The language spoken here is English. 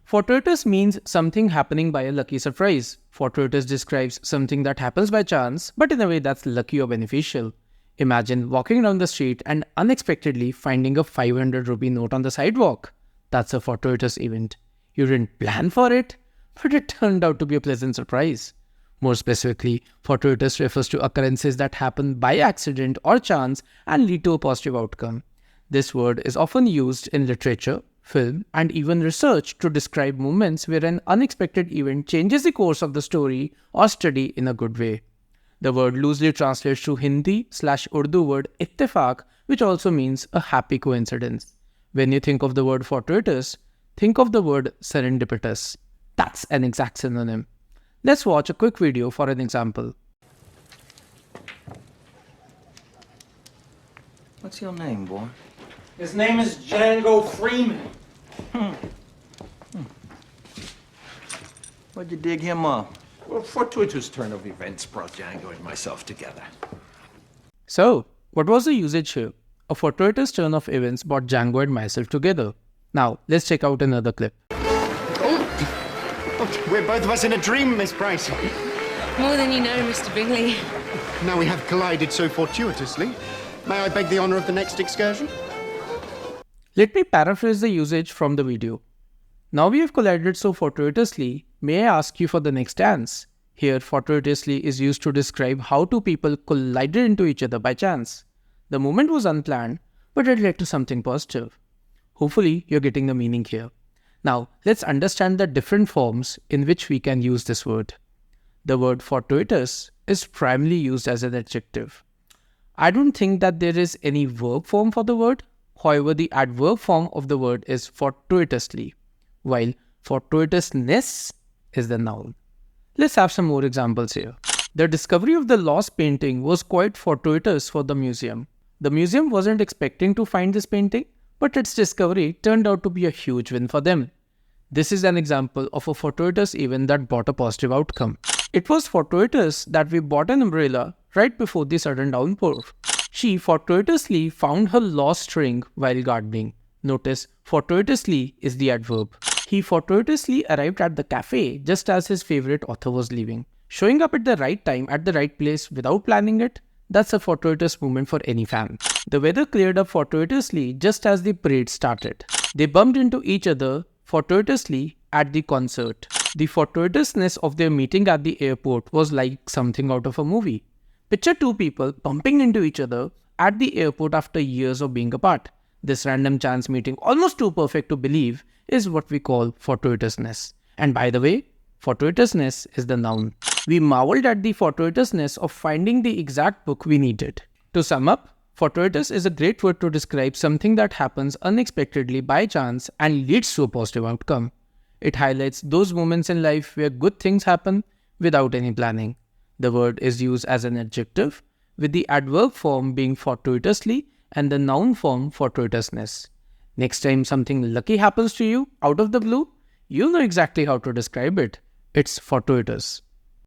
Fortuitous means something happening by a lucky surprise. Fortuitous describes something that happens by chance, but in a way that's lucky or beneficial. Imagine walking down the street and unexpectedly finding a 500 rupee note on the sidewalk. That's a fortuitous event. You didn't plan for it, but it turned out to be a pleasant surprise. More specifically, fortuitous refers to occurrences that happen by accident or chance and lead to a positive outcome. This word is often used in literature, film, and even research to describe moments where an unexpected event changes the course of the story or study in a good way. The word loosely translates to Hindi/Urdu word ittifaq, which also means a happy coincidence. When you think of the word fortuitous, think of the word serendipitous. That's an exact synonym. Let's watch a quick video for an example. What's your name, boy? His name is Django Freeman. What'd you dig him up? Well, fortuitous turn of events brought Django and myself together. So, what was the usage here? A fortuitous turn of events brought Django and myself together. Now, let's check out another clip. We're both of us in a dream, Miss Price. More than you know, Mr. Bingley. Now we have collided so fortuitously. May I beg the honour of the next excursion? Let me paraphrase the usage from the video. Now we have collided so fortuitously, may I ask you for the next dance? Here, fortuitously is used to describe how two people collided into each other by chance. The moment was unplanned, but it led to something positive. Hopefully, you're getting the meaning here. Now, let's understand the different forms in which we can use this word. The word fortuitous is primarily used as an adjective. I don't think that there is any verb form for the word. However, the adverb form of the word is fortuitously, while fortuitousness is the noun. Let's have some more examples here. The discovery of the lost painting was quite fortuitous for the museum. The museum wasn't expecting to find this painting, but its discovery turned out to be a huge win for them. This is an example of a fortuitous event that brought a positive outcome. It was fortuitous that we bought an umbrella right before the sudden downpour. She fortuitously found her lost ring while gardening. Notice, fortuitously is the adverb. He fortuitously arrived at the cafe just as his favorite author was leaving. Showing up at the right time at the right place without planning it, that's a fortuitous moment for any fan. The weather cleared up fortuitously just as the parade started. They bumped into each other fortuitously at the concert. The fortuitousness of their meeting at the airport was like something out of a movie. Picture two people bumping into each other at the airport after years of being apart. This random chance meeting, almost too perfect to believe, is what we call fortuitousness. And by the way, fortuitousness is the noun. We marveled at the fortuitousness of finding the exact book we needed. To sum up, fortuitous is a great word to describe something that happens unexpectedly by chance and leads to a positive outcome. It highlights those moments in life where good things happen without any planning. The word is used as an adjective, with the adverb form being fortuitously and the noun form fortuitousness. Next time something lucky happens to you out of the blue, you'll know exactly how to describe it. It's fortuitous.